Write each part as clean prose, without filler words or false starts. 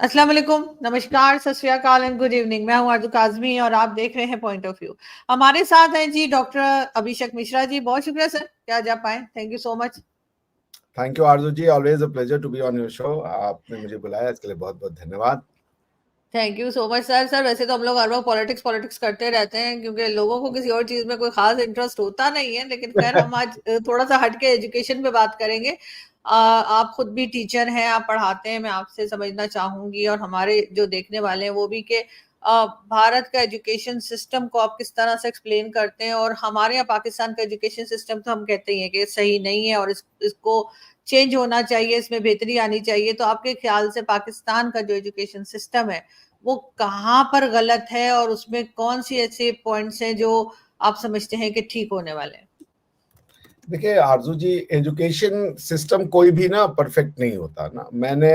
अस्सलाम वालेकुम, नमस्कार, सत श्री अकाल एंड गुड इवनिंग। मैं हूं आरजू काज़मी और आप देख रहे हैं पॉइंट ऑफ व्यू। हमारे साथ हैं जी डॉक्टर अभिषेक मिश्रा जी। बहुत शुक्रिया सर कि आज आप आए। Thank you so much. Thank you Arzoo ji, always a pleasure to be on your show. आपने मुझे बुलाया, इसके लिए बहुत बहुत धन्यवाद। Thank you so much sir. वैसे तो हम लोग हर वक्त पॉलिटिक्स करते रहते हैं क्योंकि लोगों को किसी और चीज में कोई खास इंटरेस्ट होता नहीं है, लेकिन खैर हम आज थोड़ा सा हटके एजुकेशन पे बात करेंगे। आप खुद भी टीचर हैं, आप पढ़ाते हैं। मैं आपसे समझना चाहूंगी और हमारे जो देखने वाले हैं वो भी कि भारत का एजुकेशन सिस्टम को आप किस तरह से एक्सप्लेन करते हैं। और हमारे यहाँ पाकिस्तान का एजुकेशन सिस्टम तो हम कहते ही हैं कि सही नहीं है और इसको चेंज होना चाहिए, इसमें बेहतरी आनी चाहिए। तो आपके ख्याल से पाकिस्तान का जो एजुकेशन सिस्टम है वो कहाँ पर गलत है और उसमें कौन सी ऐसे पॉइंट्स हैं जो आप समझते हैं कि ठीक होने वाले हैं? देखिए आरजू जी, एजुकेशन सिस्टम कोई भी ना परफेक्ट नहीं होता ना। मैंने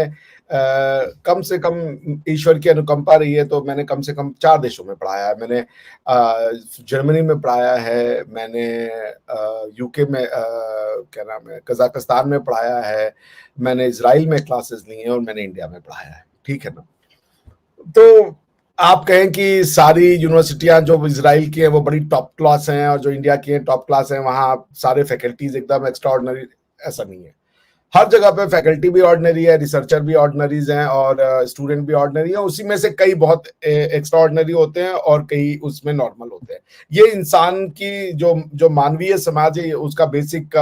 कम से कम, ईश्वर की अनुकंपा रही है तो मैंने कम से कम 4 देशों में पढ़ाया है। मैंने जर्मनी में पढ़ाया है, मैंने यूके में क्या नाम है, कजाकिस्तान में पढ़ाया है, मैंने इजराइल में क्लासेस ली हैं और मैंने इंडिया में पढ़ाया है। ठीक है ना। तो आप कहें कि सारी यूनिवर्सिटियां जो इजराइल की हैं वो बड़ी टॉप क्लास हैं और जो इंडिया की हैं टॉप क्लास हैं, वहां सारे फैकल्टीज एकदम एक्स्ट्राऑर्डिनरी, ऐसा नहीं है। हर जगह पे फैकल्टी भी ऑर्डिनरी है, रिसर्चर भी ऑर्डिनरीज हैं और स्टूडेंट भी ऑर्डिनरी है। उसी में से कई बहुत एक्स्ट्रा ऑर्डिनरी होते हैं और कई उसमें नॉर्मल होते हैं। ये इंसान की जो जो मानवीय समाज है उसका बेसिक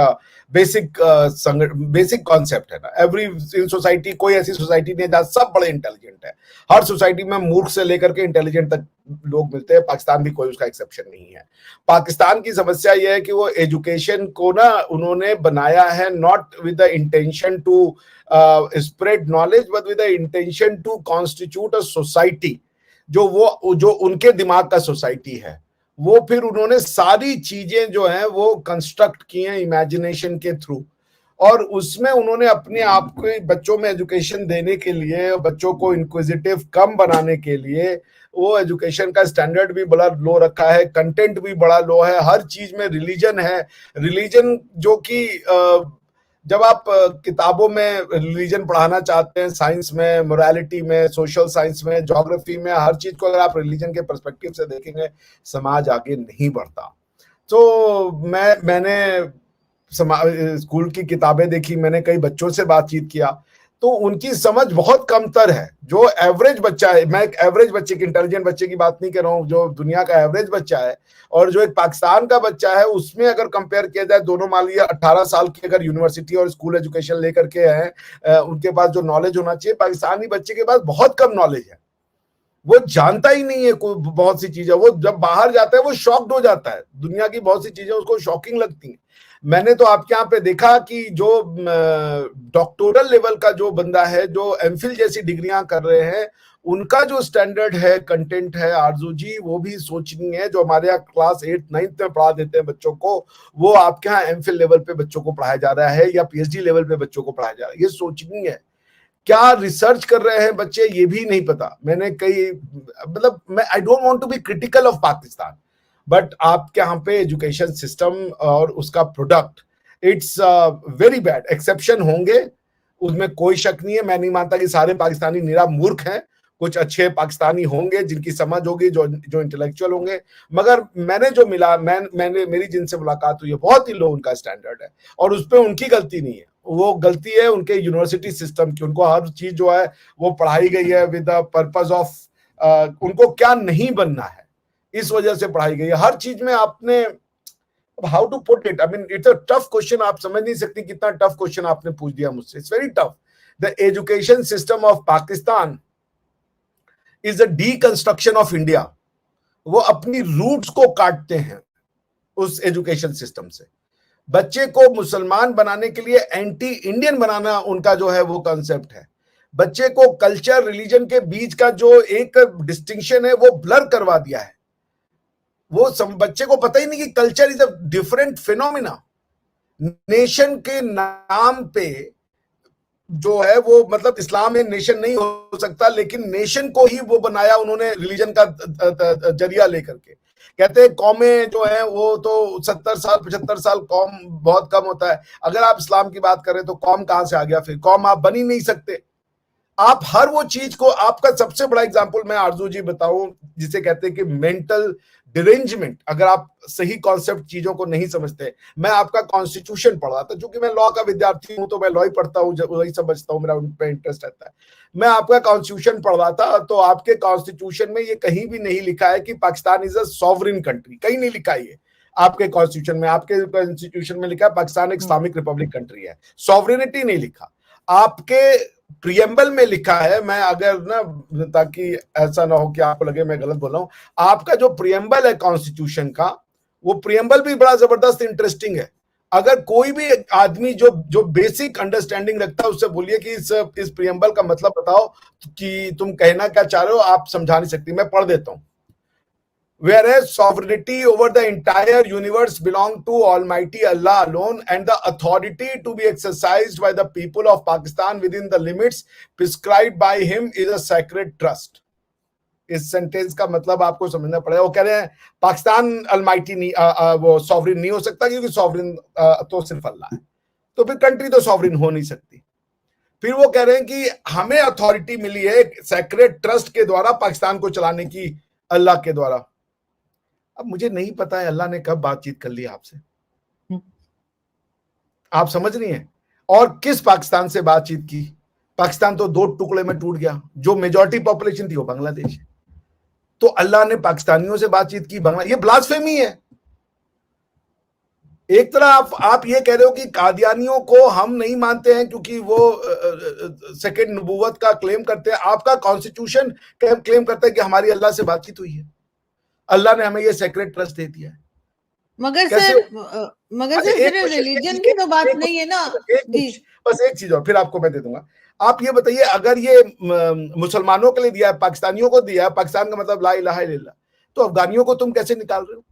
बेसिक कॉन्सेप्ट है ना। एवरी इन सोसाइटी, कोई ऐसी सोसाइटी नहीं है जहां सब बड़े इंटेलिजेंट है। हर सोसाइटी में मूर्ख से लेकर के इंटेलिजेंट तक लोग मिलते हैं। पाकिस्तान भी कोई उसका एक्सेप्शन नहीं है। पाकिस्तान की समस्या यह है कि वो एजुकेशन को ना उन्होंने बनाया है not with the intention to spread knowledge but with the intention to constitute a society. जो उनके दिमाग का सोसाइटी है, वो फिर उन्होंने सारी चीजें जो हैं वो कंस्ट्रक्ट की हैं इमेजिनेशन के थ्रू। और उसमें उन्होंने अपने आप को बच्चों में एजुकेशन देने के लिए, बच्चों को इंक्विजिटिव कम बनाने के लिए, वो एजुकेशन का स्टैंडर्ड भी बड़ा लो रखा है, कंटेंट भी बड़ा लो है। हर चीज में रिलीजन है। रिलीजन जो कि जब आप किताबों में रिलीजन पढ़ाना चाहते हैं, साइंस में, मोरालिटी में, सोशल साइंस में, ज्योग्राफी में, हर चीज को अगर आप रिलीजन के पर्सपेक्टिव से देखेंगे, समाज आगे नहीं बढ़ता। तो मैंने स्कूल की किताबें देखी, मैंने कई बच्चों से बातचीत किया, तो उनकी समझ बहुत कमतर है। जो एवरेज बच्चा है, मैं एक एवरेज बच्चे की, इंटेलिजेंट बच्चे की बात नहीं कर रहा हूँ, जो दुनिया का एवरेज बच्चा है और जो एक पाकिस्तान का बच्चा है, उसमें अगर कंपेयर किया जाए दोनों, मान लिया 18 साल की अगर यूनिवर्सिटी और स्कूल एजुकेशन लेकर के हैं, उनके पास जो नॉलेज होना चाहिए, पाकिस्तानी बच्चे के पास बहुत कम नॉलेज है। वो जानता ही नहीं है कोई बहुत सी चीजें। वो जब बाहर जाता है वो शॉक्ड हो जाता है, दुनिया की बहुत सी चीजें उसको शॉकिंग लगती हैं। मैंने तो आपके यहाँ पे देखा कि जो डॉक्टोरल लेवल का जो बंदा है, जो एमफिल जैसी डिग्रियां कर रहे हैं, उनका जो स्टैंडर्ड है, कंटेंट है आरजू जी, वो भी सोचनी है। जो हमारे यहाँ क्लास 8-9 में पढ़ा देते हैं बच्चों को, वो आपके यहाँ एमफिल लेवल पे बच्चों को पढ़ाया जा रहा है या पीएचडी लेवल पे बच्चों को पढ़ाया जा रहा है। ये सोचनी है। क्या रिसर्च कर रहे हैं बच्चे ये भी नहीं पता। मैंने कई, मतलब मैं I don't want to be critical of Pakistan, but आपके यहाँ पे एजुकेशन सिस्टम और उसका product, it's very bad. Exception होंगे, उसमें कोई शक नहीं है। मैं नहीं मानता कि सारे पाकिस्तानी निरा मूर्ख हैं। कुछ अच्छे पाकिस्तानी होंगे जिनकी समझ होगी, जो इंटेलेक्चुअल होंगे। मगर मैंने जो मिला, मैंने मेरी जिनसे मुलाकात हुई है, बहुत ही लो उनका स्टैंडर्ड है और उस पर उनकी गलती नहीं है। वो गलती है उनके यूनिवर्सिटी सिस्टम की। उनको हर चीज जो है वो पढ़ाई गई है विद द पर्पस ऑफ उनको क्या नहीं बनना है, इस वजह से पढ़ाई गई है हर चीज में। आपने, how to put it, I mean it's a tough question. आप समझ नहीं सकती कितना टफ क्वेश्चन आपने पूछ दिया मुझसे। It's very tough. The education system of Pakistan is a deconstruction of India. वो अपनी रूट्स को काटते हैं उस एजुकेशन सिस्टम से। बच्चे को मुसलमान बनाने के लिए एंटी इंडियन बनाना उनका जो है वो कॉन्सेप्ट है। बच्चे को कल्चर रिलीजन के बीच का जो एक डिस्टिंक्शन है वो ब्लर करवा दिया है। वो बच्चे को पता ही नहीं कि culture is a different phenomena. Nation के नाम पे जो है वो, मतलब इस्लाम में नेशन नहीं हो सकता, लेकिन नेशन को ही वो बनाया उन्होंने रिलीजन का जरिया लेकर के। कहते हैं कौमें जो है वो तो 70 साल 75 साल कौम बहुत कम होता है। अगर आप इस्लाम की बात करें तो कौम कहां से आ गया? फिर कौम आप बन ही नहीं सकते। आप हर वो चीज को, आपका सबसे बड़ा एग्जांपल मैं आरजू जी बताऊं, जिसे कहते हैं कि मेंटल डिरेंजमेंट। अगर आप सही कॉन्सेप्ट चीजों को नहीं समझते, मैं आपका कॉन्स्टिट्यूशन पढ़ रहा था, क्योंकि मैं लॉ का विद्यार्थी हूं तो मैं लॉ ही पढ़ता हूं, वही समझता हूं, मेरा उन पे इंटरेस्ट रहता है। मैं आपका कॉन्स्टिट्यूशन पढ़ रहा था, तो आपके कॉन्स्टिट्यूशन में ये कहीं भी नहीं लिखा है कि Pakistan is a sovereign country, कहीं नहीं लिखा है। आपके कॉन्स्टिट्यूशन में, आपके कॉन्स्टिट्यूशन में लिखा है पाकिस्तान एक इस्लामिक रिपब्लिक कंट्री है, सॉवरिनिटी नहीं लिखा। आपके प्रियम्बल में लिखा है, मैं अगर ना, ताकि ऐसा ना हो कि आपको लगे मैं गलत बोल रहा हूं, आपका जो प्रियम्बल है कॉन्स्टिट्यूशन का, वो प्रियम्बल भी बड़ा जबरदस्त इंटरेस्टिंग है। अगर कोई भी आदमी जो बेसिक अंडरस्टैंडिंग रखता है, उससे बोलिए कि इस प्रियम्बल का मतलब बताओ कि तुम कहना क्या चाह रहे हो, आप समझा नहीं सकती। मैं पढ़ देता हूं। Whereas sovereignty over the entire universe belong to Almighty Allah alone, and the authority to be exercised by the people of Pakistan within the limits prescribed by him is a sacred trust. इस sentence का मतलब आपको समझना पड़ेगा। वो कह रहे हैं पाकिस्तान अलमाइटी नहीं, वो सॉवरिन नहीं हो सकता, क्योंकि सॉवरिन तो सिर्फ अल्लाह है, तो फिर कंट्री तो सॉवरिन हो नहीं सकती। फिर वो कह रहे हैं कि हमें अथॉरिटी मिली है सैक्रेड ट्रस्ट के द्वारा पाकिस्तान को चलाने की, अल्लाह के द्वारा। अब मुझे नहीं पता है अल्लाह ने कब बातचीत कर ली आपसे, आप समझ रही हैं? और किस पाकिस्तान से बातचीत की? पाकिस्तान तो 2 टुकड़े में टूट गया, जो मेजॉरिटी पॉपुलेशन थी वो बांग्लादेश है। तो अल्लाह ने पाकिस्तानियों से बातचीत की, ये ब्लास्फेमी है। एक तरह आप ये कह रहे हो कि कादियानियों को हम नहीं मानते हैं क्योंकि वो सेकंड नबूवत का क्लेम करते हैं। आपका कॉन्स्टिट्यूशन क्लेम करता है कि हमारी अल्लाह से बातचीत हुई है, अल्लाह ने हमें ये सेक्रेट ट्रस्ट दे दिया है। मगर सर सिर्फ रिलीजन की तो बात नहीं है ना जी। बस एक चीज और फिर आपको मैं दे दूंगा। आप ये बताइए, अगर ये मुसलमानों के लिए दिया है, पाकिस्तानियों को दिया है, पाकिस्तान का मतलब ला इलाहा इल्लल्लाह, तो अफगानियों को तुम कैसे निकाल रहे हो?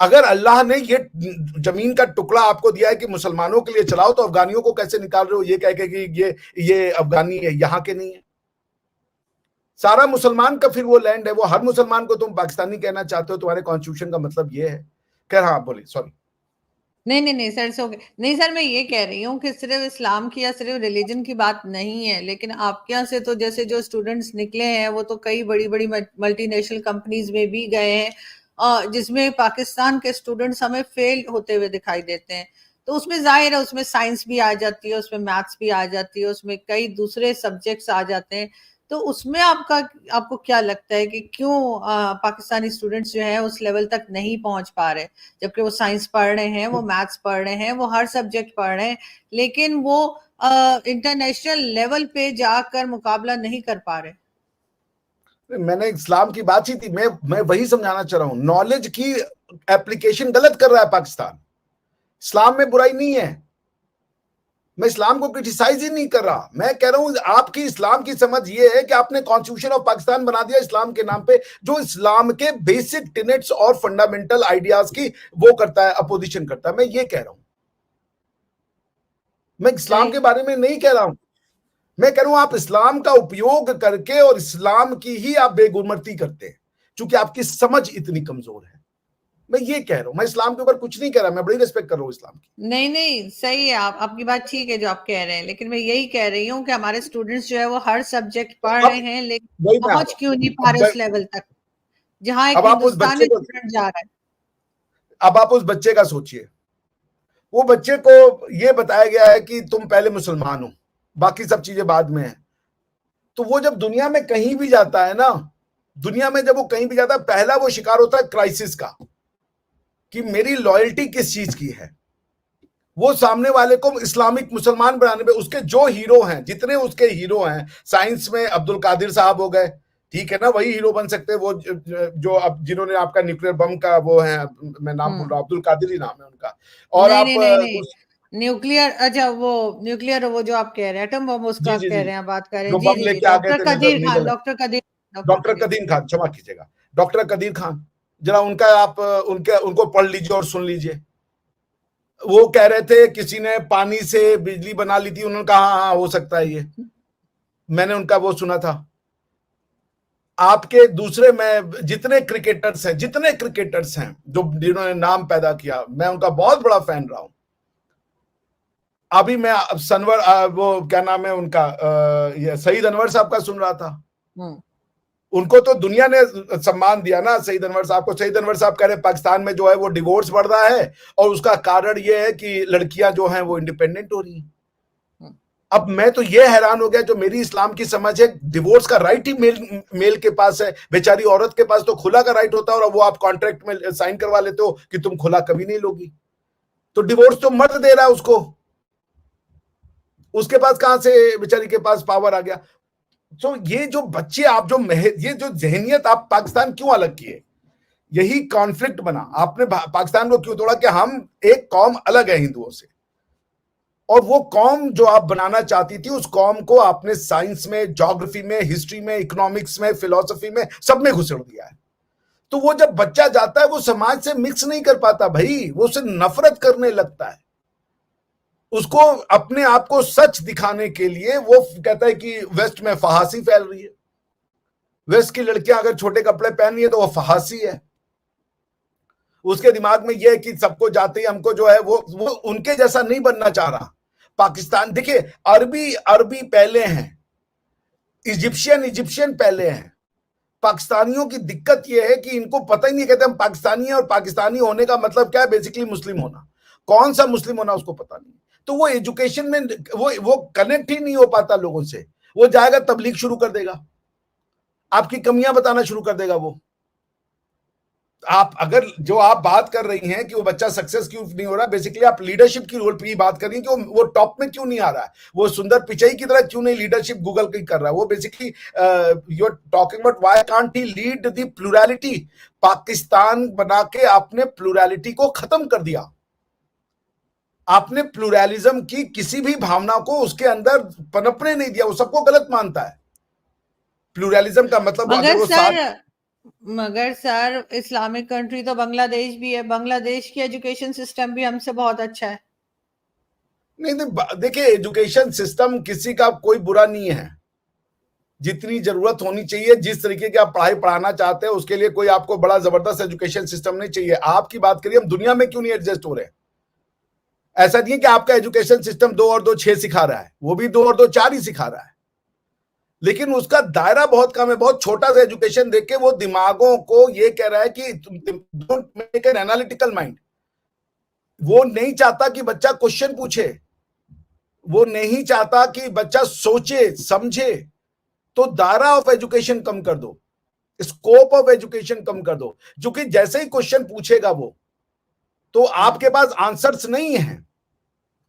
अगर अल्लाह ने ये जमीन का टुकड़ा आपको दिया है कि मुसलमानों के लिए चलाओ, तो अफगानियों को कैसे निकाल रहे हो ये कह के कि ये अफगानी है, यहां के नहीं है? सारा मुसलमान का फिर वो लैंड है, वो हर मुसलमान को तुम पाकिस्तानी कहना चाहते हो, तुम्हारे कॉन्स्टिट्यूशन का मतलब ये है। कह रहा, हाँ बोलिए, सॉरी। नहीं सर, सो नहीं सर, मैं ये कह रही हूँ कि सिर्फ इस्लाम की या सिर्फ रिलीजन की बात नहीं है, लेकिन आपके यहाँ से तो जैसे जो स्टूडेंट्स निकले हैं वो तो कई बड़ी बड़ी मल्टीनेशनल कंपनीज में भी गए हैं, जिसमें पाकिस्तान के स्टूडेंट्स हमें फेल होते हुए दिखाई देते हैं। तो उसमें जाहिर है, उसमें साइंस भी आ जाती है, उसमें मैथ्स भी आ जाती है, उसमें कई दूसरे सब्जेक्ट्स आ जाते हैं। तो उसमें आपको क्या लगता है कि क्यों पाकिस्तानी स्टूडेंट्स जो है उस लेवल तक नहीं पहुंच पा रहे, जबकि वो साइंस पढ़ रहे हैं, वो मैथ्स पढ़ रहे हैं, वो हर सब्जेक्ट पढ़ रहे हैं, लेकिन वो इंटरनेशनल लेवल पे जाकर मुकाबला नहीं कर पा रहे? मैंने इस्लाम की बात ही थी, मैं वही समझाना चाह रहा हूं। नॉलेज की एप्लीकेशन गलत कर रहा है पाकिस्तान। इस्लाम में बुराई नहीं है, मैं इस्लाम को क्रिटिसाइज ही नहीं कर रहा। मैं कह रहा हूं आपकी इस्लाम की समझ ये है कि आपने कॉन्स्टिट्यूशन ऑफ पाकिस्तान बना दिया इस्लाम के नाम पे, जो इस्लाम के बेसिक टेनेट्स और फंडामेंटल आइडियाज की वो करता है, अपोजिशन करता है। मैं ये कह रहा हूं, मैं इस्लाम के बारे में नहीं कह रहा हूं। मैं कह रहा हूं आप इस्लाम का उपयोग करके और इस्लाम की ही आप बेगुमर्ती करते हैं, क्योंकि आपकी समझ इतनी कमजोर है। मैं ये कह रहा हूं, मैं इस्लाम के ऊपर कुछ नहीं कह रहा, मैं बड़ी रिस्पेक्ट कर रहा हूं इस्लाम की। नहीं सही है, आपकी बात ठीक है जो आप कह रहे हैं, लेकिन मैं यही कह रही हूँ कि हमारे स्टूडेंट्स जो है वो हर सब्जेक्ट पढ़ रहे हैं, लेकिन पहुंच क्यों नहीं पा रहे उस लेवल तक जहां एक हिंदुस्तानी स्टूडेंट जा रहा है। अब आप उस बच्चे का सोचिए, वो बच्चे को ये बताया गया है कि तुम पहले मुसलमान हो, बाकी सब चीजें बाद में है। तो वो जब दुनिया में कहीं भी जाता है ना, दुनिया में जब वो कहीं भी जाता है, पहला वो शिकार होता है क्राइसिस का, कि मेरी लॉयल्टी किस चीज की है। वो सामने वाले को इस्लामिक मुसलमान बनाने में उसके जो हीरो हैं, जितने उसके हीरो हैं, साइंस में अब्दुल कादिर साहब हो गए, ठीक है ना, वही हीरो बन सकते हैं। वो जो अब जिन्होंने आपका न्यूक्लियर बम का वो है, मैं नाम भूल रहा हूँ, अब्दुल कादिर ही नाम है उनका। और नहीं, न्यूक्लियर, अच्छा वो न्यूक्लियर, वो जो आप कह रहे हैं एटम बम, उसका कह रहे हैं, बात कर रहे हैं। जी, डॉक्टर कदीर खान, डॉक्टर कदीर खान, क्षमा कीजिएगा, डॉक्टर कदीर खान, जरा उनका आप उनको पढ़ लीजिए और सुन लीजिए। वो कह रहे थे किसी ने पानी से बिजली बना ली थी, उन्होंने कहा हाँ हो सकता है ये, मैंने उनका वो सुना था। आपके दूसरे में जितने क्रिकेटर्स हैं जो जिन्होंने नाम पैदा किया, मैं उनका बहुत बड़ा फैन रहा हूं। अभी मैं सनवर वो क्या नाम है उनका, ये सईद अनवर साहब का सुन रहा था। उनको तो दुनिया ने सम्मान दिया ना, सईद अनवर साहब को। सईद अनवर साहब कह रहे पाकिस्तान में जो है वो डिवोर्स बढ़ रहा है और उसका कारण ये है कि लड़कियां जो हैं वो इंडिपेंडेंट हो रही हैं। अब मैं तो ये हैरान हो गया, जो मेरी इस्लाम की समझ है, डिवोर्स का राइट ही मेल के पास है। बेचारी औरत के पास तो खुला का राइट होता है और वो आप कॉन्ट्रैक्ट में साइन करवा लेते हो कि तुम खुला कभी नहीं लोगी। तो डिवोर्स तो मर्द दे रहा है उसको, उसके पास कहां से बेचारी के पास पावर आ गया। तो ये जो बच्चे आप जो ये जो जहनियत आप पाकिस्तान क्यों अलग किए, यही कॉन्फ्लिक्ट बना। आपने पाकिस्तान को क्यों तोड़ा कि हम एक कौम अलग है हिंदुओं से, और वो कौम जो आप बनाना चाहती थी उस कौम को आपने साइंस में, ज्योग्राफी में, हिस्ट्री में, इकोनॉमिक्स में, फिलोसफी में, सब में घुसेड़ दिया है। तो वो जब बच्चा जाता है वो समाज से मिक्स नहीं कर पाता भाई, वो उससे नफरत करने लगता है। उसको अपने आप को सच दिखाने के लिए वो कहता है कि वेस्ट में फहासी फैल रही है, वेस्ट की लड़कियां अगर छोटे कपड़े पहन रही है तो वो फहासी है। उसके दिमाग में यह है कि सबको जाते ही हमको जो है वो उनके जैसा नहीं बनना चाह रहा। पाकिस्तान देखिए, अरबी पहले हैं, इजिप्शियन पहले हैं। पाकिस्तानियों की दिक्कत यह है कि इनको पता ही नहीं, कहते हम पाकिस्तानी हैं और पाकिस्तानी होने का मतलब क्या है, बेसिकली मुस्लिम होना। कौन सा मुस्लिम होना उसको पता नहीं। तो वो एजुकेशन में वो कनेक्ट ही नहीं हो पाता लोगों से। वो जाएगा तबलीग शुरू कर देगा, आपकी कमियां बताना शुरू कर देगा। वो आप अगर जो आप बात कर रही हैं कि वो बच्चा सक्सेस क्यों नहीं हो रहा, बेसिकली आप लीडरशिप की रोल पे बात कर रही हैं कि वो टॉप में क्यों नहीं आ रहा है, वो सुंदर पिचाई की तरह क्यों नहीं लीडरशिप गूगल की कर रहा है। वो basically you are talking about why can't he lead the plurality. Pakistan बना के आपने प्लुरैलिटी को खत्म कर दिया। आपने प्लुरैलिज्म की किसी भी भावना को उसके अंदर पनपने नहीं दिया, वो सबको गलत मानता है। प्लुरैलिज्म का मतलब अगर वो मगर सर इस्लामिक कंट्री तो बांग्लादेश भी है, बांग्लादेश की एजुकेशन सिस्टम भी हमसे बहुत अच्छा है। नहीं देखिए, एजुकेशन सिस्टम किसी का कोई बुरा नहीं है, जितनी जरूरत होनी चाहिए, जिस तरीके की आप पढ़ाई पढ़ाना चाहते हैं उसके लिए कोई आपको बड़ा जबरदस्त एजुकेशन सिस्टम नहीं चाहिए। आपकी बात करिए हम दुनिया में क्यों नहीं एडजस्ट हो रहे हैं। ऐसा नहीं है कि आपका एजुकेशन सिस्टम 2 और 2 6 सिखा रहा है, वो भी 2 और 2 4 ही सिखा रहा है, लेकिन उसका दायरा बहुत कम है। बहुत छोटा सा एजुकेशन देख के वो दिमागों को ये कह रहा है कि don't make an analytical mind. वो नहीं चाहता कि बच्चा क्वेश्चन पूछे, वो नहीं चाहता कि बच्चा सोचे समझे। तो दायरा ऑफ एजुकेशन कम कर दो, स्कोप ऑफ एजुकेशन कम कर दो, क्योंकि जैसे ही क्वेश्चन पूछेगा वो, तो आपके पास आंसर्स नहीं है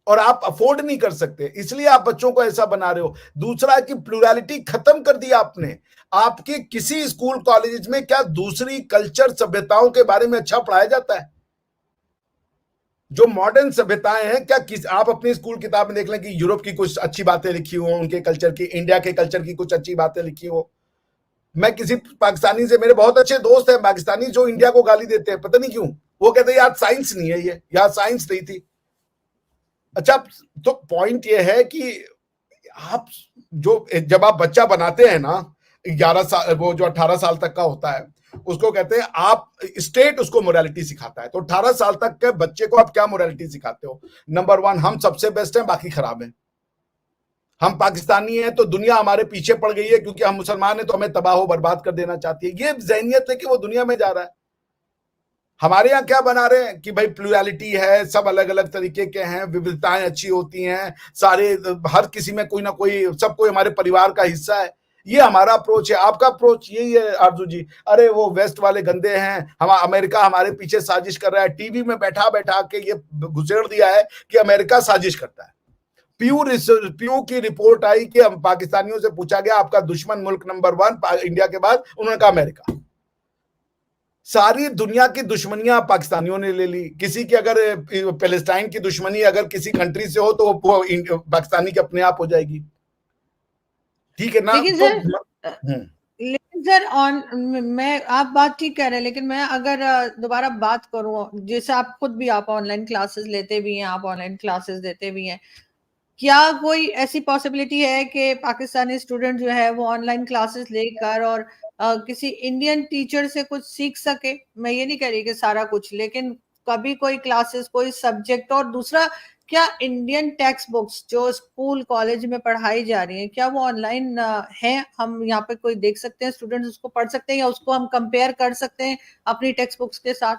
और आप अफोर्ड नहीं कर सकते, इसलिए आप बच्चों को ऐसा बना रहे हो। दूसरा कि प्लुरैलिटी खत्म कर दिया आपने। आपके किसी स्कूल कॉलेज में क्या दूसरी कल्चर सभ्यताओं के बारे में अच्छा पढ़ाया जाता है? जो मॉडर्न सभ्यताएं हैं, क्या आप अपनी स्कूल किताब में देख लें कि यूरोप की कुछ अच्छी बातें लिखी हो, उनके कल्चर की, इंडिया के कल्चर की कुछ अच्छी बातें लिखी हो? मैं किसी पाकिस्तानी से, मेरे बहुत अच्छे दोस्त हैं पाकिस्तानी जो इंडिया को गाली देते हैं, पता नहीं क्यों। वो कहते हैं यार साइंस नहीं है, ये यार साइंस नहीं थी। अच्छा, तो पॉइंट ये है कि आप जब आप बच्चा बनाते हैं ना 11 साल, वो जो 18 साल तक का होता है, उसको कहते हैं आप स्टेट उसको मोरालिटी सिखाता है। तो 18 साल तक के बच्चे को आप क्या मोरालिटी सिखाते हो? नंबर 1, हम सबसे बेस्ट हैं, बाकी खराब हैं। हम पाकिस्तानी हैं तो दुनिया हमारे पीछे पड़ गई है, क्योंकि हम मुसलमान हैं तो हमें तबाह बर्बाद कर देना चाहती है। ये जहनियत है कि वो दुनिया में जा रहा है। हमारे यहाँ क्या बना रहे हैं कि भाई प्लुरैलिटी है, सब अलग अलग तरीके के हैं, विविधताएं अच्छी होती हैं, सारे हर किसी में कोई ना कोई, सब कोई हमारे परिवार का हिस्सा है। ये हमारा अप्रोच है। आपका अप्रोच यही है आरजू जी, अरे वो वेस्ट वाले गंदे हैं, हम अमेरिका हमारे पीछे साजिश कर रहा है। टीवी में बैठा बैठा के ये घुसेड़ दिया है कि अमेरिका साजिश करता है। प्यू की रिपोर्ट आई कि हम पाकिस्तानियों से पूछा गया आपका दुश्मन मुल्क नंबर 1 इंडिया के बाद, उन्होंने कहा अमेरिका। सारी दुनिया की दुश्मनियां पाकिस्तानियों ने ले ली। किसी की अगर पैलेस्टाइन की दुश्मनी अगर किसी कंट्री से हो तो वो पाकिस्तानी की अपने आप हो जाएगी, ठीक है ना? लेकिन सर मैं, आप बात ठीक कह रहे हैं, लेकिन मैं अगर दोबारा बात करूं, जैसे आप खुद भी आप ऑनलाइन क्लासेस लेते भी हैं, आप ऑनलाइन क्लासेस देते भी हैं, क्या कोई ऐसी पॉसिबिलिटी है कि पाकिस्तानी स्टूडेंट जो है वो ऑनलाइन क्लासेस लेकर और किसी इंडियन टीचर से कुछ सीख सके? मैं ये नहीं कह रही कि सारा कुछ, लेकिन कभी कोई क्लासेस, कोई सब्जेक्ट। और दूसरा क्या इंडियन टेक्स्ट बुक्स जो स्कूल कॉलेज में पढ़ाई जा रही है, क्या वो ऑनलाइन है? हम यहाँ पे कोई देख सकते हैं, स्टूडेंट्स उसको पढ़ सकते हैं, या उसको हम कंपेयर कर सकते हैं अपनी टेक्स्ट बुक्स के साथ?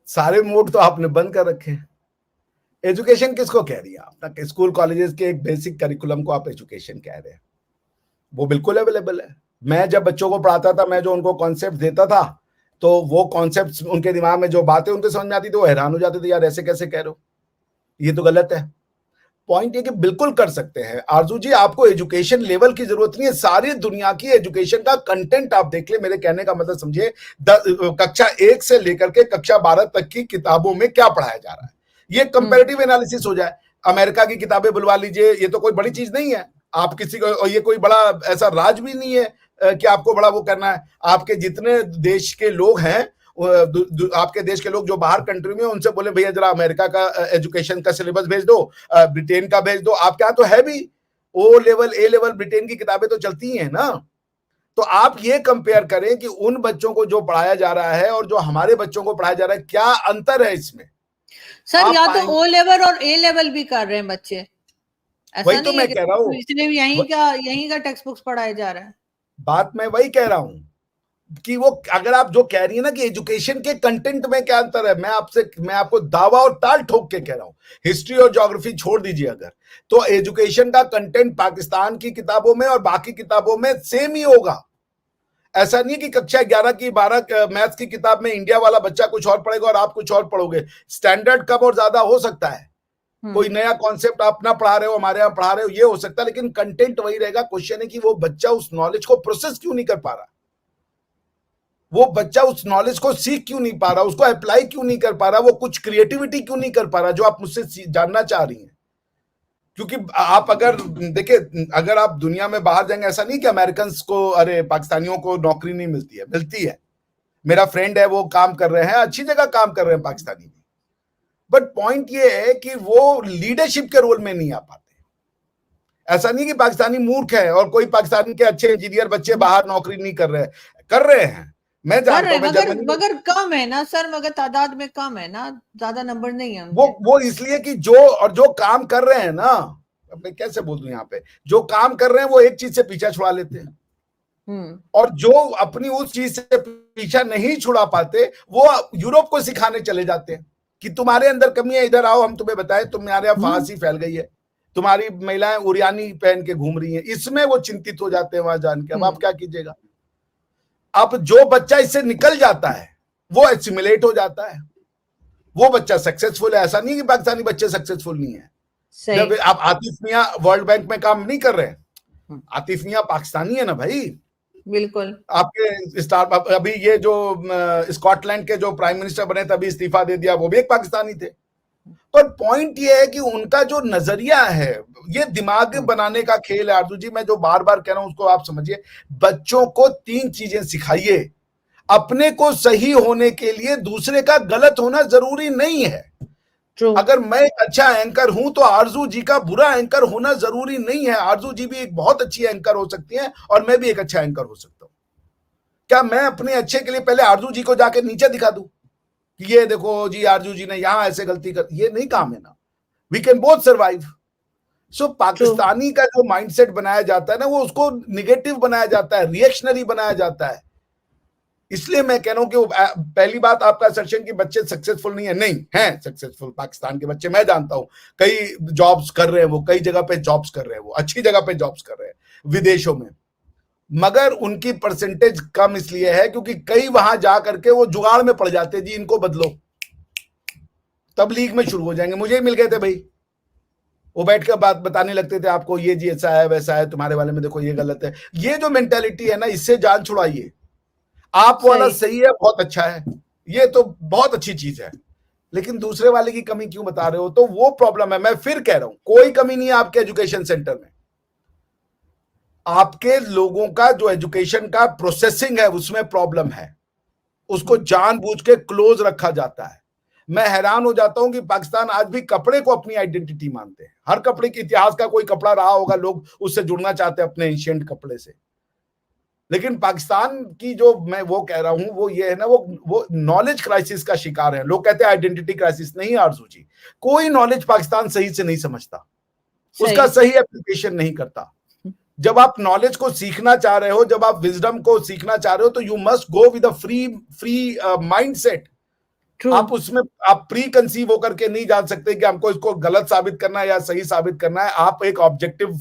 सारे मोड तो आपने बंद कर रखे हैं। एजुकेशन किसको कह रही है आप? तक स्कूल कॉलेजेस के एक बेसिक करिकुलम को आप एजुकेशन कह रहे हैं, वो बिल्कुल अवेलेबल है। मैं जब बच्चों को पढ़ाता था, मैं जो उनको कॉन्सेप्ट देता था, तो वो कॉन्सेप्ट उनके दिमाग में जो बातें उनके समझ में आती थी, वो हैरान हो जाते थे, यार ऐसे कैसे कह रहे हो, ये तो गलत है। पॉइंट ये कि बिल्कुल कर सकते हैं आरजू जी, आपको एजुकेशन लेवल की जरूरत नहीं है। सारी दुनिया की एजुकेशन का कंटेंट आप देख ले, मेरे कहने का मतलब समझिए, कक्षा 1 से लेकर के कक्षा 12 तक की किताबों में क्या पढ़ाया जा रहा है, ये कंपैरेटिव एनालिसिस हो जाए। अमेरिका की किताबें बुलवा लीजिए, ये तो कोई बड़ी चीज नहीं है आप किसी को, और ये कोई बड़ा ऐसा राज भी नहीं है कि आपको बड़ा वो करना है। आपके जितने देश के लोग हैं, आपके देश के लोग जो बाहर कंट्री में, उनसे बोले भैया जरा अमेरिका का एजुकेशन का सिलेबस भेज दो, ब्रिटेन का भेज दो। आपके यहाँ तो है भी O level A level Britain की किताबें तो चलती हैं ना। तो आप ये कंपेयर करें कि उन बच्चों को जो पढ़ाया जा रहा है और जो हमारे बच्चों को पढ़ाया जा रहा है, क्या अंतर है इसमें? सर या तो ओ लेवल और ए लेवल भी कर रहे हैं बच्चे, ऐसा वही तो नहीं है मैं कि कह रहा हूँ, सिर्फ यहीं का टेक्स्ट बुक्स पढ़ाया जा रहा है। बात मैं वही कह रहा हूँ कि वो, अगर आप जो कह रही है ना कि एजुकेशन के कंटेंट में क्या अंतर है, मैं आपको दावा और ताल ठोक के कह रहा हूं, हिस्ट्री और ज्योग्राफी छोड़ दीजिए अगर, तो एजुकेशन का कंटेंट पाकिस्तान की किताबों में और बाकी किताबों में सेम ही होगा। ऐसा नहीं कि कक्षा 11 की 12 मैथ्स की किताब में इंडिया वाला बच्चा कुछ और पढ़ेगा और आप कुछ और पढ़ोगे। स्टैंडर्ड कम और ज्यादा हो सकता है, कोई नया कॉन्सेप्ट आप ना पढ़ा रहे हो, हमारे यहाँ पढ़ा रहे हो, ये हो सकता है, लेकिन कंटेंट वही रहेगा। क्वेश्चन है कि वो बच्चा उस नॉलेज को प्रोसेस क्यों नहीं कर पा रहा, वो बच्चा उस नॉलेज को सीख क्यों नहीं पा रहा, उसको अप्लाई क्यों नहीं कर पा रहा, वो कुछ क्रिएटिविटी क्यों नहीं कर पा रहा, जो आप मुझसे जानना चाह रही हैं। क्योंकि आप अगर देखिए, अगर आप दुनिया में बाहर जाएंगे, ऐसा नहीं कि अमेरिकन को, अरे पाकिस्तानियों को नौकरी नहीं मिलती है, मिलती है। मेरा फ्रेंड है, वो काम कर रहे हैं, अच्छी जगह काम कर रहे हैं पाकिस्तानी भी। बट पॉइंट ये है कि वो लीडरशिप के रोल में नहीं आ पाते। ऐसा नहीं कि पाकिस्तानी मूर्ख है और कोई पाकिस्तानी के अच्छे इंजीनियर बच्चे बाहर नौकरी नहीं कर रहे हैं, कर रहे हैं, मैं जानता हूं। मगर कम है ना सर, मगर तादाद में कम है ना, ज्यादा नंबर नहीं है वो इसलिए कि जो काम कर रहे हैं ना, मैं कैसे बोल दूं यहाँ पे, जो काम कर रहे हैं वो एक चीज से पीछा छुड़ा लेते हैं, और जो अपनी उस चीज से पीछा नहीं छुड़ा पाते, वो यूरोप को सिखाने चले जाते हैं कि तुम्हारे अंदर कमी है, इधर आओ हम तुम्हें बताएं, तुम्हारे यहाँ फांसी फैल गई है, तुम्हारी महिलाएं उरियानी पहन के घूम रही हैं, इसमें वो चिंतित हो जाते हैं वहां जान के। अब आप क्या कीजिएगा? अब जो बच्चा इससे निकल जाता है वो एसिमिलेट हो जाता है, वो बच्चा सक्सेसफुल है। ऐसा नहीं कि पाकिस्तानी बच्चे सक्सेसफुल नहीं है। जब आप आतिफ मियां वर्ल्ड बैंक में काम नहीं कर रहे, आतिफ मियां पाकिस्तानी है ना भाई, बिल्कुल। आपके स्टार, अभी ये जो स्कॉटलैंड के जो प्राइम मिनिस्टर बने थे, अभी इस्तीफा दे दिया, वो भी एक पाकिस्तानी थे। पर पॉइंट ये है कि उनका जो नजरिया है, ये दिमाग बनाने का खेल है आरजू जी। मैं जो बार बार कह रहा हूं उसको आप समझिए, बच्चों को 3 चीजें सिखाइए। अपने को सही होने के लिए दूसरे का गलत होना जरूरी नहीं है। अगर मैं एक अच्छा एंकर हूं तो आरजू जी का बुरा एंकर होना जरूरी नहीं है। आरजू जी भी एक बहुत अच्छी एंकर हो सकती है और मैं भी एक अच्छा एंकर हो सकता हूं। क्या मैं अपने अच्छे के लिए पहले आरजू जी को जाके नीचे दिखा दूं कि ये देखो जी आरजू जी ने यहां ऐसे गलती कर, ये नहीं काम है ना। We can both survive. So Pakistani का जो माइंडसेट बनाया जाता है ना, वो उसको निगेटिव बनाया जाता है, रिएक्शनरी बनाया जाता है। इसलिए मैं कह रहा हूं कि पहली बात आपका असर्शन कि बच्चे सक्सेसफुल नहीं है, नहीं है सक्सेसफुल। पाकिस्तान के बच्चे मैं जानता हूं, कई जॉब्स कर रहे हैं, वो कई जगह पे जॉब्स कर रहे हैं, वो अच्छी जगह पे जॉब्स कर रहे हैं विदेशों में, मगर उनकी परसेंटेज कम इसलिए है क्योंकि कई वहां जा करके वो जुगाड़ में पड़ जाते, जी इनको बदलो, तब लीग में शुरू हो जाएंगे। मुझे मिल गए थे भाई, वो बैठ कर बात बताने लगते थे आपको, ये जी ऐसा है वैसा है, तुम्हारे वाले में देखो ये गलत है। ये जो मेंटेलिटी है ना, इससे जान छुड़ाइए। आप वाला सही है, बहुत अच्छा है, ये तो बहुत अच्छी चीज है, लेकिन दूसरे वाले की कमी क्यों बता रहे हो? तो वो प्रॉब्लम है। मैं फिर कह रहा हूं, कोई कमी नहीं है आपके एजुकेशन सेंटर में। आपके लोगों का जो एजुकेशन का प्रोसेसिंग है उसमें प्रॉब्लम है, उसको जानबूझ के क्लोज रखा जाता है। मैं हैरान हो जाता हूं कि पाकिस्तान आज भी कपड़े को अपनी आइडेंटिटी मानते हैं। हर कपड़े के इतिहास का कोई कपड़ा रहा होगा, लोग उससे जुड़ना चाहते हैं अपने एंशिएंट कपड़े से। लेकिन पाकिस्तान की जो मैं वो कह रहा हूं वो ये है ना, वो नॉलेज क्राइसिस का शिकार है। लोग कहते हैं आइडेंटिटी क्राइसिस, नहीं आरजू जी, कोई नॉलेज पाकिस्तान सही से नहीं समझता, उसका सही। सही एप्लीकेशन नहीं करता। जब आप नॉलेज को सीखना चाह रहे हो, जब आप विजडम को सीखना चाह रहे हो, तो you must go with a free mindset. True. आप उसमें आप प्री कंसीव होकर के नहीं जान सकते कि हमको इसको गलत साबित करना है या सही साबित करना है। आप एक ऑब्जेक्टिव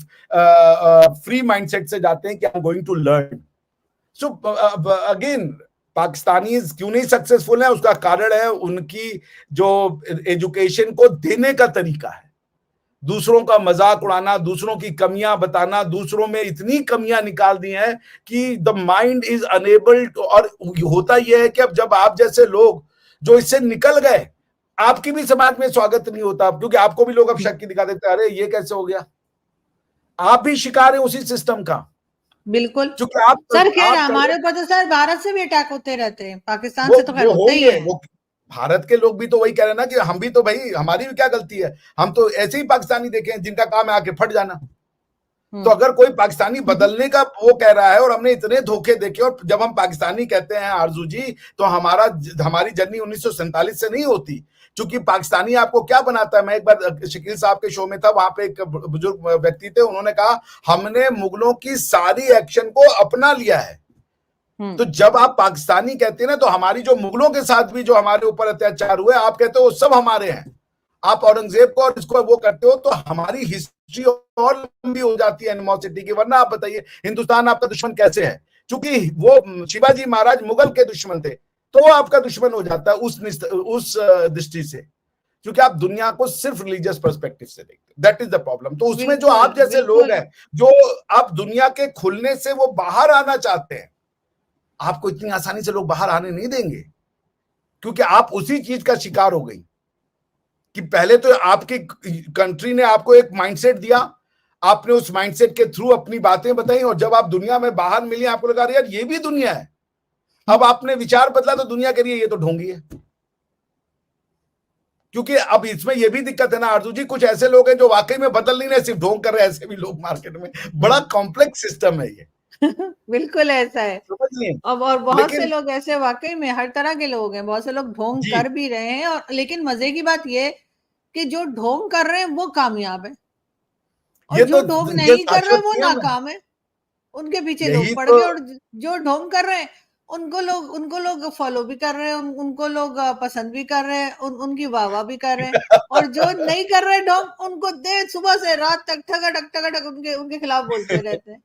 फ्री माइंडसेट से जाते हैं कि I am going to learn. So again, Pakistani क्यों नहीं सक्सेसफुल है, उसका कारण है उनकी जो एजुकेशन को देने का तरीका है। दूसरों का मजाक उड़ाना, दूसरों की कमियां बताना, दूसरों में इतनी कमियां निकाल दी हैं कि the mind is unable to. और होता यह है कि अब जब आप जैसे लोग जो इससे निकल गए, आपकी भी समाज में स्वागत नहीं होता, क्योंकि आपको भी लोग अब शक की दिखा देते हैं, अरे ये कैसे हो गया। आप भी शिकार है उसी सिस्टम का, बिल्कुल। क्योंकि सर खैर आप हमारे ऊपर तो सर भारत से भी अटैक होते रहते हैं, पाकिस्तान से तो खैर वो होते ही होंगे, है। वो भारत के लोग भी तो वही कह रहे हैं ना कि हम भी तो भाई, हमारी भी क्या गलती है, हम तो ऐसे ही पाकिस्तानी देखे हैं जिनका काम है आके फट जाना। तो अगर कोई पाकिस्तानी बदलने का वो कह रहा है, और हमने इतने धोखे देखे, और जब हम पाकिस्तानी कहते हैं आरजू जी, तो हमारी जर्नी 1947 से नहीं होती, क्योंकि पाकिस्तानी आपको क्या बनाता है। मैं एक बार शकील साहब के शो में था, वहां पे एक बुजुर्ग व्यक्ति थे, उन्होंने कहा हमने मुगलों की सारी एक्शन को अपना लिया है। तो जब आप पाकिस्तानी कहते हैं ना, तो हमारी जो मुगलों के साथ भी जो हमारे ऊपर अत्याचार हुए, आप कहते हो वो सब हमारे हैं। आप औरंगजेब को और इसको वो करते हो, तो हमारी हिस्ट्री और लंबी हो जाती है एनिमोसिटी की। वरना आप बताइए हिंदुस्तान आपका दुश्मन कैसे है, क्योंकि वो शिवाजी महाराज मुगल के दुश्मन थे, तो वो आपका दुश्मन हो जाता है उस दृष्टि से, क्योंकि आप दुनिया को सिर्फ रिलीजियस पर्सपेक्टिव से देखते हो। That is the problem. तो उसमें जो बिल्कुल आप जैसे लोग बिल्कुल। हैं, जो आप दुनिया के खुलने से वो बाहर आना चाहते हैं, आपको इतनी आसानी से लोग बाहर आने नहीं देंगे, क्योंकि आप उसी चीज का शिकार हो गई कि पहले तो आपकी कंट्री ने आपको एक माइंडसेट दिया, आपने उस माइंडसेट के थ्रू अपनी बातें बताई, और जब आप दुनिया में बाहर मिली, आपको लगा यार ये भी दुनिया है। अब आपने विचार बदला तो दुनिया कह रही है ये तो ढोंगी है। क्योंकि अब इसमें यह भी दिक्कत है ना आरजू जी, कुछ ऐसे लोग हैं जो वाकई में बदल नहीं रहे, सिर्फ ढोंग कर रहे हैं, ऐसे भी लोग मार्केट में। बड़ा कॉम्प्लेक्स सिस्टम है ये, बिल्कुल ऐसा है। समझ लिए। अब और बहुत से लेकिन लोग ऐसे वाकई में हर तरह के लोग हैं, बहुत से लोग ढोंग जी, कर भी रहे हैं, और लेकिन मजे की बात ये कि जो ढोंग कर रहे हैं वो कामयाब है, और ये जो तो ढोंग ये नहीं कर रहे शाश्वत वो नियम है। नाकाम है। उनके पीछे यही लोग पड़ तो गए, और जो ढोंग कर रहे हैं उनको लोग फॉलो भी कर रहे हैं, उनको लोग पसंद भी कर रहे हैं, उनकी वाह भी कर रहे हैं। और जो नहीं कर रहे ढोंग, उनको दे सुबह से रात तक ठगक ठगक उनके उनके खिलाफ बोलते रहते हैं।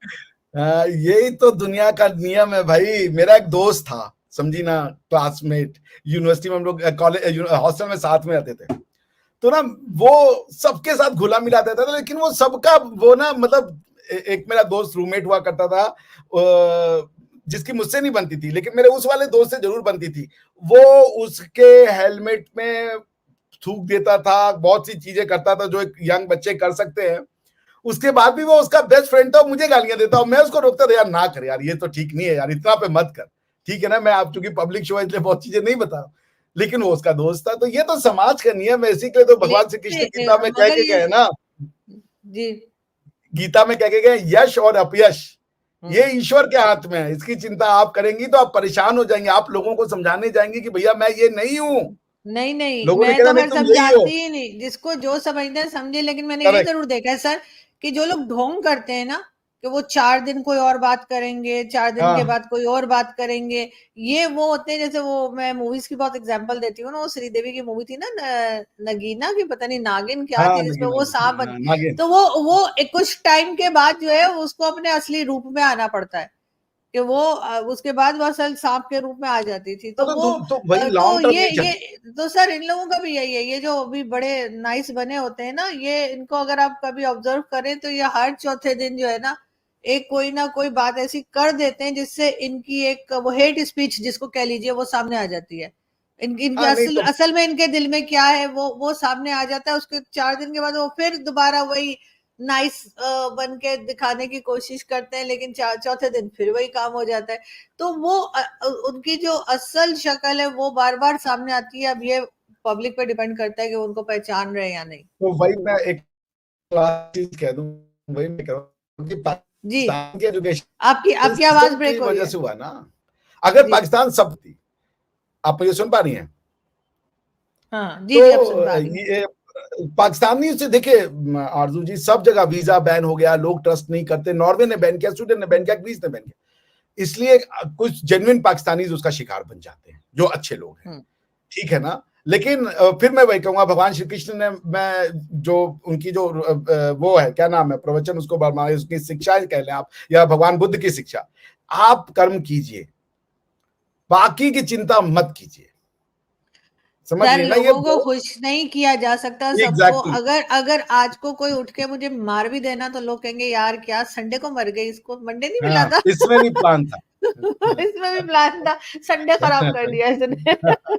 यही तो दुनिया का नियम है भाई। मेरा एक दोस्त था, समझी ना, क्लासमेट, यूनिवर्सिटी में हम लोग कॉलेज हॉस्टल में साथ में रहते थे। तो ना वो सबके साथ घुला मिला रहता था, लेकिन वो सबका वो ना मतलब एक मेरा दोस्त रूममेट हुआ करता था, जिसकी मुझसे नहीं बनती थी, लेकिन मेरे उस वाले दोस्त से जरूर बनती थी। वो उसके हेलमेट में थूक देता था, बहुत सी चीजें करता था जो एक यंग बच्चे कर सकते हैं। उसके बाद भी वो उसका बेस्ट फ्रेंड था, मुझे गालियां देता, और मैं उसको रोकता था, यार ना कर यार, ये तो ठीक नहीं है यार, इतना पे मत कर, ठीक है ना। मैं आप चूंकि पब्लिक शो है इसलिए बहुत चीजें नहीं बता रहा, लेकिन वो उसका दोस्त था। तो ये तो समाज का नियम है। इसी के लिए तो भगवान श्री कृष्ण गीता में कह मगर के ये गए ना, जी। गीता में कह के गए यश और अपयश ये ईश्वर के हाथ में है, इसकी चिंता आप करेंगी तो आप परेशान हो जाएंगे। आप लोगों को समझाने जाएंगे कि भैया मैं ये नहीं हूं, नहीं नहीं, लोगों ने मैं कहना तो नहीं खैर तुम यही हो। समझाती ही नहीं, जिसको जो समझना है समझे। लेकिन मैंने ये करेक्ट। जरूर देखा है सर कि जो लोग ढोंग करते हैं ना, कि वो 4 दिन कोई और बात करेंगे, 4 दिन के हाँ बाद कोई और बात करेंगे, ये वो होते हैं। जैसे वो, मैं मूवीज की बहुत एग्जांपल देती हूँ ना, वो श्रीदेवी की मूवी थी ना, नगीना की, पता नहीं नागिन क्या हाँ, थी, जिसमें वो सांप बन, नागिन। तो वो एक कुछ टाइम के बाद जो है उसको अपने असली रूप में आना पड़ता है, कि वो उसके बाद वो असल सांप के रूप में आ जाती थी। तो वो तो वही तो लॉन्ग टर्म नहीं ये चलेगी। तो सर इन लोगों का भी यही है, ये जो अभी बड़े नाइस बने होते हैं ना, ये इनको अगर आप कभी ऑब्जर्व करें तो ये हर चौथे दिन जो है ना, एक कोई ना कोई बात ऐसी कर देते हैं जिससे इनकी एक वो हेट स्पीच जिसको कह लीजिए वो सामने आ जाती है। इनकी इनकी हाँ नहीं असल तो असल में इनके दिल में क्या है वो सामने आ जाता है। उसके 4 दिन के बाद वो फिर दोबारा वही नाइस बन के दिखाने की कोशिश करते हैं, लेकिन चौथे दिन फिर वही काम हो जाता है। तो वो उनकी जो असल शक्ल है वो बार बार सामने आती है। अब ये पब्लिक पे डिपेंड करता है कि वो उनको पहचान रहे हैं या नहीं। वही मैं एक चीज कह दूं, वही मैं कह रहा हूँ, क्योंकि जी, पाकिस्तान की एजुकेशन आपकी आवाज सिस्टम ब्रेक की हो रही वजह है। से हुआ ना। अगर जी, पाकिस्तान सब थी, आप मुझे सुन पा रही हैं? हाँ, जी, जी, अब सुन तो पा रही हूँ। ये पाकिस्तानी से देखिए आरजू जी, सब जगह वीजा बैन हो गया, लोग ट्रस्ट नहीं करते। नॉर्वे ने बैन किया, स्वीडन ने बैन किया, ग्रीस ने बैन किया। इसलिए कुछ जेन्युइन पाकिस्तानी उसका शिकार बन जाते हैं, जो अच्छे लोग हैं, ठीक है ना। लेकिन फिर मैं वही कहूंगा, भगवान श्री कृष्ण ने, मैं जो उनकी जो वो है, क्या नाम है, प्रवचन, उसको उसकी शिक्षा कह लें आप, या भगवान बुद्ध की शिक्षा, आप कर्म कीजिए, बाकी की चिंता मत कीजिए। समझ सर, रही है ना ये लोगों को खुश नहीं किया जा सकता सबको। एग्जैक्टली। अगर अगर आज को कोई उठ के मुझे मार भी देना तो लोग कहेंगे यार क्या संडे को मर गई, इसको मंडे नहीं मिला हाँ, था। इसमें भी प्लान था। इसमें भी प्लान था, संडे खराब कर दिया इसने।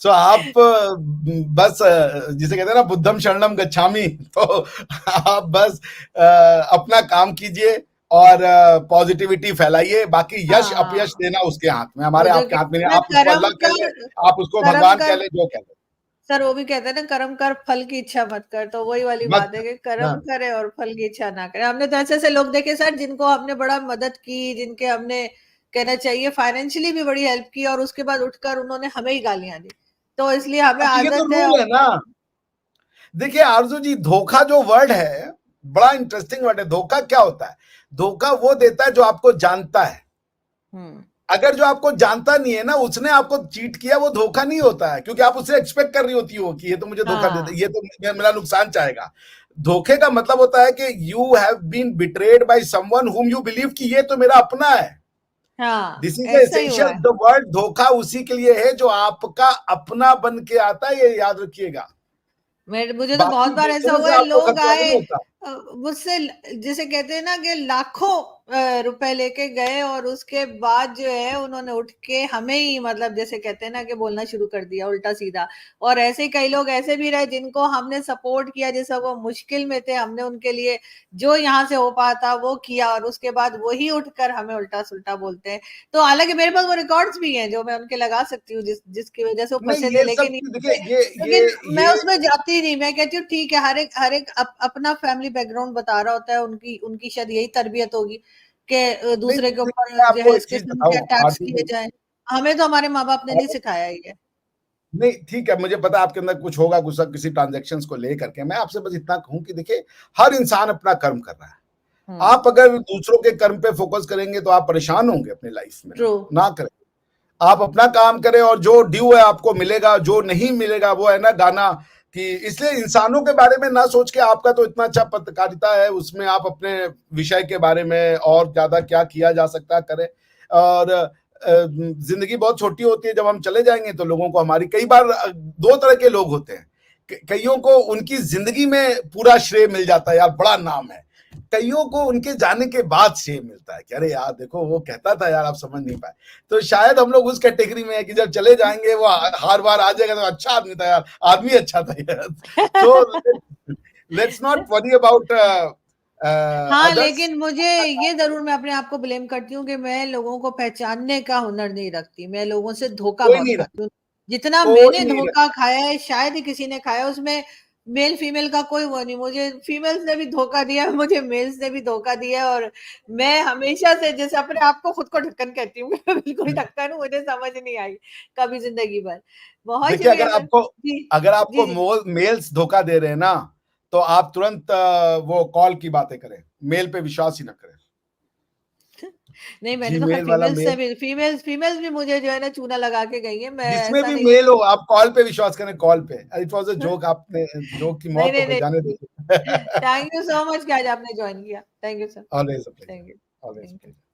सो आप बस जिसे कहते हैं ना, बुद्धम शरणम गच्छामि, तो आप बस अपना काम कीजिए और पॉजिटिविटी फैलाइए। बाकी यश अपयश हाँ, देना उसके हाथ में, हमारे मुझे आपके हाथ में नहीं। कहते हैं आप उसको अल्लाह कह ले, आप उसको कर्म भगवान कह कर। ले, जो कह ले, सर, वो भी कहते हैं ना, कर्म कर फल की इच्छा मत कर। तो वही वाली मत बात है कि कर। कर्म हाँ, करे और फल की इच्छा ना करे। हमने तो ऐसे ऐसे लोग देखे सर, जिनको हमने बड़ा मदद की, जिनके हमने कहना चाहिए फाइनेंशियली भी बड़ी हेल्प की, और उसके बाद उठकर उन्होंने हमें ही गालियां दी। तो इसलिए हमें अब ये तो आदत है। रूल है ना। देखिए आरजू जी, धोखा जो वर्ड है, बड़ा इंटरेस्टिंग वर्ड है। धोखा क्या होता है? धोखा वो देता है जो आपको जानता है। हम्म, अगर जो आपको जानता नहीं है ना, उसने आपको चीट किया, वो धोखा नहीं होता है, क्योंकि आप उससे एक्सपेक्ट कर रही होती हो कि ये तो मुझे धोखा देता है, हाँ, ये तो मेरा नुकसान चाहेगा। धोखे का मतलब होता है कि you have been betrayed by someone whom you believe कि ये तो मेरा अपना है। हाँ, दिस इज ऐसा ही हुआ एसेंशियल। है। द वर्ड धोखा उसी के लिए है जो आपका अपना बन के आता है, ये याद रखिएगा। मुझे तो बहुत बाकी बार ऐसा दूसरे हुआ से है, आपको लोग खतरा आए नहीं होता। मुझसे, जैसे कहते हैं ना कि लाखों रुपए लेके गए, और उसके बाद जो है उन्होंने उठ के हमें ही, मतलब जैसे कहते हैं ना कि बोलना शुरू कर दिया उल्टा सीधा। और ऐसे ही कई लोग ऐसे भी रहे जिनको हमने सपोर्ट किया, जैसे वो मुश्किल में थे, हमने उनके लिए जो यहाँ से हो पाता वो किया, और उसके बाद वही उठकर हमें उल्टा सुल्टा बोलते हैं। तो हालांकि मेरे पास वो रिकॉर्ड्स भी हैं जो मैं उनके लगा सकती हूँ, जिसकी वजह से वो नहीं, फंसे थे। ये सब लेकिन देखिए, लेकिन मैं ये उसमें जाती नहीं। मैं कहती हूँ ठीक है, हर एक अपना फैमिली बैकग्राउंड बता रहा होता है। उनकी उनकी शायद यही तरबियत होगी कि नहीं, दूसरे के देखिए, ऊपर मैं जो आपको है एक इस चीज किस्म के बताऊं अटैक्स आरती किए जी, जाए। हमें तो हमारे माँ बाप ने नहीं सिखाया ये। नहीं ठीक है, मुझे पता है आपके अंदर कुछ होगा, गुस्सा किसी ट्रांजेक्शन को लेकर के। मैं आपसे बस इतना कहूं कि देखिए, हर इंसान अपना कर्म कर रहा है। हम्म, आप अगर दूसरों के कर्म पे फोकस करेंगे तो आप परेशान होंगे अपनी लाइफ में ट्रू। ना करें। आप अपना काम करें, और जो ड्यू है आपको मिलेगा, जो नहीं मिलेगा वो है ना गाना कि। इसलिए इंसानों के बारे में ना सोच के, आपका तो इतना अच्छा पत्रकारिता है, उसमें आप अपने विषय के बारे में और ज्यादा क्या किया जा सकता है करें। और जिंदगी बहुत छोटी होती है, जब हम चले जाएंगे तो लोगों को हमारी, कई बार दो तरह के लोग होते हैं। कईयों को उनकी जिंदगी में पूरा श्रेय मिल जाता है, यार बड़ा नाम है। कईयों को उनके जाने के बाद श्रेय मिलता है कि अरे यार देखो वो कहता था यार, आप समझ नहीं पाए। तो शायद हम लोग उस कैटेगरी में है कि जब चले जाएंगे वो हर बार आ जाएगा तो अच्छा आदमी था यार, आदमी अच्छा था यार। So let's not worry about हाँ, अदर्स। लेकिन मुझे ये जरूर, मैं अपने आप को ब्लेम करती हूँ कि मैं लोगों को पहचानने का हुनर नहीं रखती। मैं लोगों से धोखा कोई बहुत नहीं खाती रहा, हूँ। जितना कोई मैंने नहीं धोखा खाया है शायद ही किसी ने खाया। उसमें मेल फीमेल का कोई वो नहीं। मुझे फीमेल्स ने भी धोखा दिया है, मुझे मेल्स ने भी धोखा दिया है। और मैं हमेशा से जैसे अपने आप को खुद को ढक्कन कहती हूँ। मैं बिल्कुल ढक्कन हूँ, मुझे समझ नहीं आई कभी जिंदगी भर। बहुत देखिए, शुक्रिया सर। जी, अगर जी, आपको जी। मेल्स धोखा दे रहे हैं ना, तो आप तुरंत वो कॉल की बातें करें, मेल पे विश्वास ही ना करें। नहीं, मैंने तो खैर जीमेल वाला मेल, फीमेल्स फीमेल्स भी मुझे जो है ना चूना लगा के गई है। मैं जिसमें ऐसा भी नहीं है। मेल हो, आप कॉल पे विश्वास करें, कॉल पे। इट वाज अ जोक, आपने जोक की नहीं, मौत हो नहीं, गई, जाने नहीं। दीजिए। थैंक यू सो मच कि आज आपने ज्वाइन किया। Thank you sir. Always a pleasure, thank you, always thank you. Pleasure.